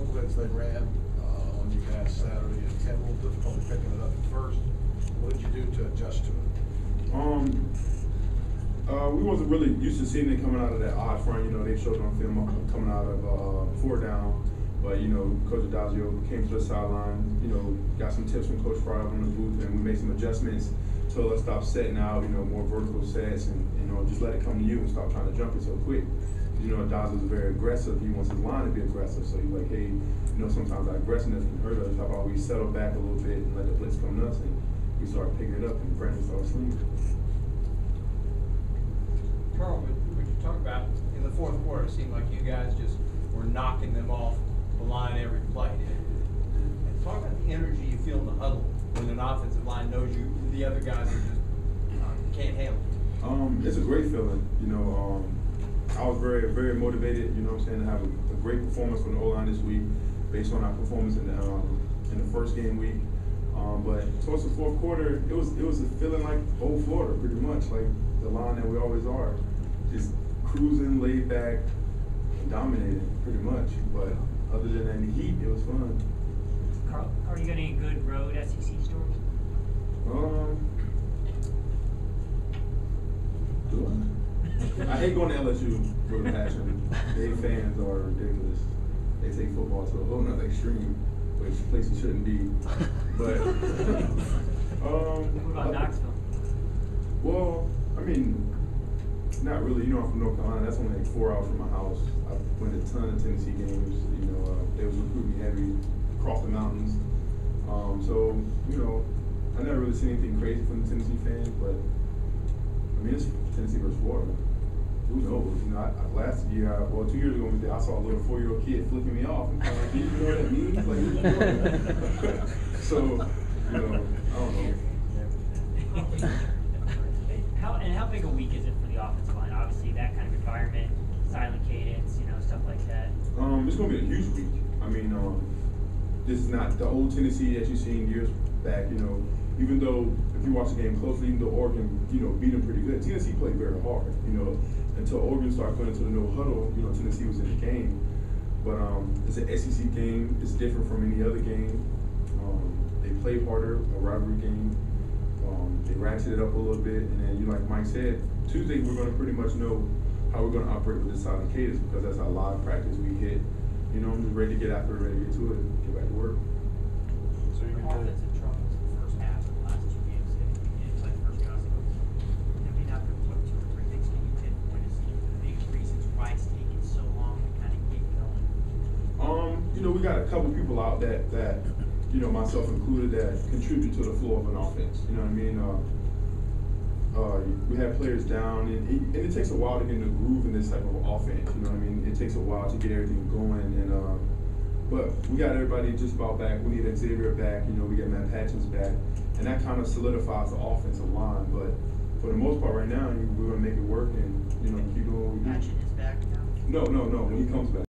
couple blitz they ran on you guys Saturday and had a little difficulty picking it up at first. What did you do to adjust to it? We wasn't really used to seeing it coming out of that odd front. You know, they showed on film coming out of 4 down. But, you know, Coach Adazio came to the sideline, you know, got some tips from Coach Fryer on the booth, and we made some adjustments. Told us stop setting out, you know, more vertical sets, and, you know, just let it come to you and stop trying to jump it so quick. You know, Adazio is very aggressive. He wants his line to be aggressive. So he's like, hey, you know, sometimes our aggressiveness can hurt us. How about we settle back a little bit and let the blitz come to us? And we started picking it up, and Brandon started slinging. Carl, would you talk about in the fourth quarter? It seemed like you guys just were knocking them off the line every play. And talk about the energy you feel in the huddle when an offensive line knows you, the other guys are just can't handle it. It's a great feeling. You know, I was very, very motivated. You know what I'm saying, to have a great performance from the O-line this week, based on our performance in the first game week. But towards the fourth quarter, it was a feeling like old Florida, pretty much like the line that we always are, just cruising, laid back, dominating, pretty much. But other than that, the heat, it was fun. Carl, are you got any good road SEC stories? Do I? I hate going to LSU for a passion. They fans are ridiculous. They take football to a whole nother extreme, which places shouldn't be. But what about Knoxville? Well, I mean, not really. You know, I'm from North Carolina. That's only like 4 hours from my house. I went to a ton of Tennessee games. You know, they was recruiting heavy across the mountains. So, you know, I never really seen anything crazy from the Tennessee fans, but I mean, it's Tennessee versus Florida. Who knows? You know, last year, 2 years ago, I saw a little 4-year-old kid flicking me off. I'm kind of like, do you know what that means? Like, what you doing? So, you know, I don't know. How big a week is it for the offensive line? Obviously, that kind of environment, silent cadence, you know, stuff like that. It's going to be a huge week. I mean, this is not the old Tennessee that you've seen years back. You know, even though if you watch the game closely, even though Oregon, you know, beat them pretty good, Tennessee played very hard. You know, until Oregon started going into the no huddle, you know, Tennessee was in the game. But it's an SEC game. It's different from any other game. They played harder, a rivalry game. They ratcheted it up a little bit, and then, you know, like Mike said, Tuesday we're going to pretty much know how we're going to operate with this silent cadence, because that's our live practice we hit. You know, I'm just ready to get after it, ready to get to it, get back to work. So you're offensive troubles in the first half of the last 2 games. It's like first half. I mean, after what, 2 or 3 things, can you pinpoint as the big reasons why it's taking so long to kind of get going? You know, we got a couple people out that you know, myself included, that contribute to the flow of an offense. You know what I mean? We have players down, and it takes a while to get in the groove in this type of offense. You know what I mean? It takes a while to get everything going, and but we got everybody just about back. We need Xavier back. You know, we got Matt Patchins back, and that kind of solidifies the offensive line. But for the most part, right now, we're gonna make it work, and you know, keep doing what we do. Patchen is back now? No. When he comes back.